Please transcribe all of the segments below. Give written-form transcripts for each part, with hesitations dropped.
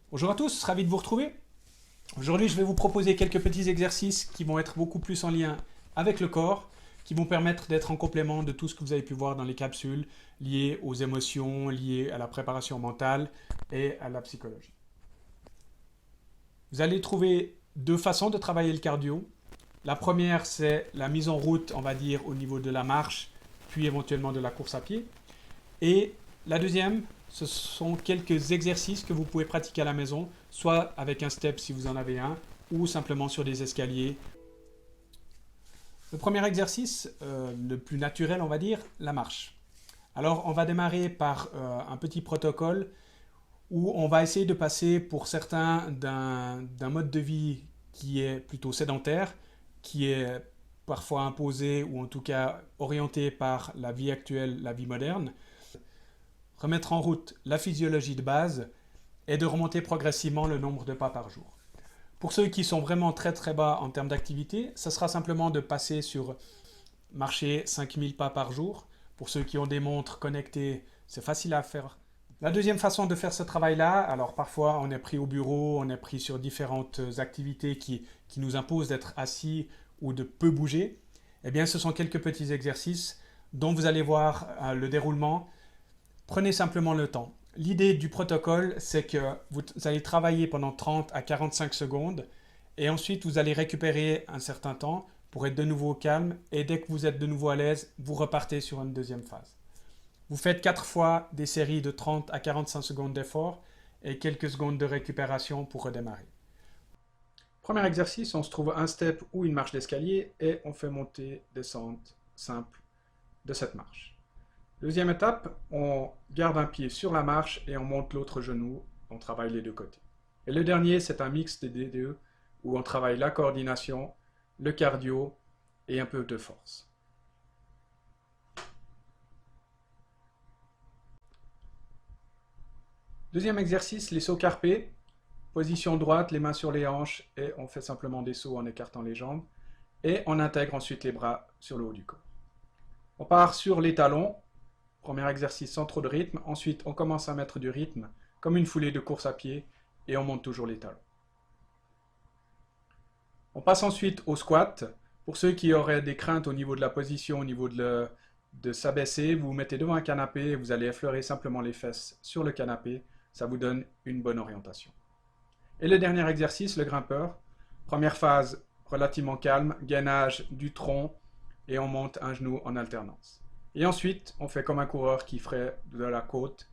Bonjour à tous, ravi de vous retrouver. Aujourd'hui, je vais vous proposer quelques petits exercices qui vont être beaucoup plus en lien avec le corps, qui vont permettre d'être en complément de tout ce que vous avez pu voir dans les capsules liées aux émotions, liées à la préparation mentale et à la psychologie. Vous allez trouver deux façons de travailler le cardio. La première, c'est la mise en route, on va dire, au niveau de la marche, puis éventuellement de la course à pied. Et la deuxième, ce sont quelques exercices que vous pouvez pratiquer à la maison, soit avec un step si vous en avez un, ou simplement sur des escaliers. Le premier exercice, le plus naturel, on va dire, la marche. Alors, on va démarrer par un petit protocole où on va essayer de passer pour certains d'un mode de vie qui est plutôt sédentaire, qui est parfois imposé ou en tout cas orienté par la vie actuelle, la vie moderne, remettre en route la physiologie de base et de remonter progressivement le nombre de pas par jour. Pour ceux qui sont vraiment très très bas en termes d'activité, ça sera simplement de passer sur marcher 5000 pas par jour. Pour ceux qui ont des montres connectées, c'est facile à faire. La deuxième façon de faire ce travail-là, alors parfois on est pris au bureau, on est pris sur différentes activités qui nous imposent d'être assis ou de peu bouger, eh bien ce sont quelques petits exercices dont vous allez voir le déroulement. Prenez simplement le temps. L'idée du protocole, c'est que vous allez travailler pendant 30 à 45 secondes et ensuite vous allez récupérer un certain temps pour être de nouveau au calme et dès que vous êtes de nouveau à l'aise, vous repartez sur une deuxième phase. Vous faites 4 fois des séries de 30 à 45 secondes d'effort et quelques secondes de récupération pour redémarrer. Premier exercice, on se trouve un step ou une marche d'escalier et on fait monter, descente simple de cette marche. Deuxième étape, on garde un pied sur la marche et on monte l'autre genou, on travaille les deux côtés. Et le dernier, c'est un mix des deux où on travaille la coordination, le cardio et un peu de force. Deuxième exercice, les sauts carpés. Position droite, les mains sur les hanches et on fait simplement des sauts en écartant les jambes. Et on intègre ensuite les bras sur le haut du corps. On part sur les talons. Premier exercice sans trop de rythme. Ensuite, on commence à mettre du rythme comme une foulée de course à pied et on monte toujours les talons. On passe ensuite au squat. Pour ceux qui auraient des craintes au niveau de la position, au niveau de s'abaisser, vous vous mettez devant un canapé et vous allez effleurer simplement les fesses sur le canapé. Ça vous donne une bonne orientation. Et le dernier exercice, le grimpeur. Première phase relativement calme, gainage du tronc et on monte un genou en alternance. Et ensuite, on fait comme un coureur qui ferait de la côte.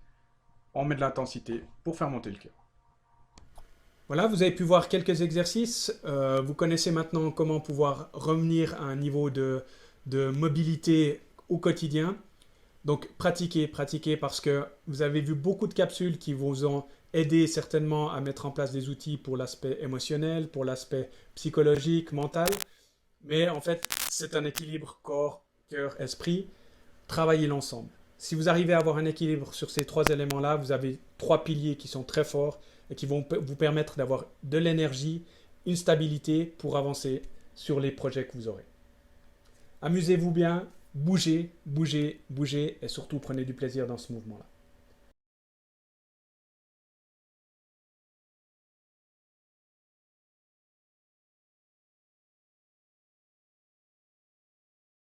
On met de l'intensité pour faire monter le cœur. Voilà, vous avez pu voir quelques exercices. Vous connaissez maintenant comment pouvoir revenir à un niveau de mobilité au quotidien. Donc pratiquez, pratiquez parce que vous avez vu beaucoup de capsules qui vous ont aidé certainement à mettre en place des outils pour l'aspect émotionnel, pour l'aspect psychologique, mental. Mais en fait, c'est un équilibre corps, cœur, esprit. Travaillez l'ensemble. Si vous arrivez à avoir un équilibre sur ces trois éléments-là, vous avez trois piliers qui sont très forts et qui vont vous permettre d'avoir de l'énergie, une stabilité pour avancer sur les projets que vous aurez. Amusez-vous bien, bougez, bougez, bougez et surtout prenez du plaisir dans ce mouvement-là.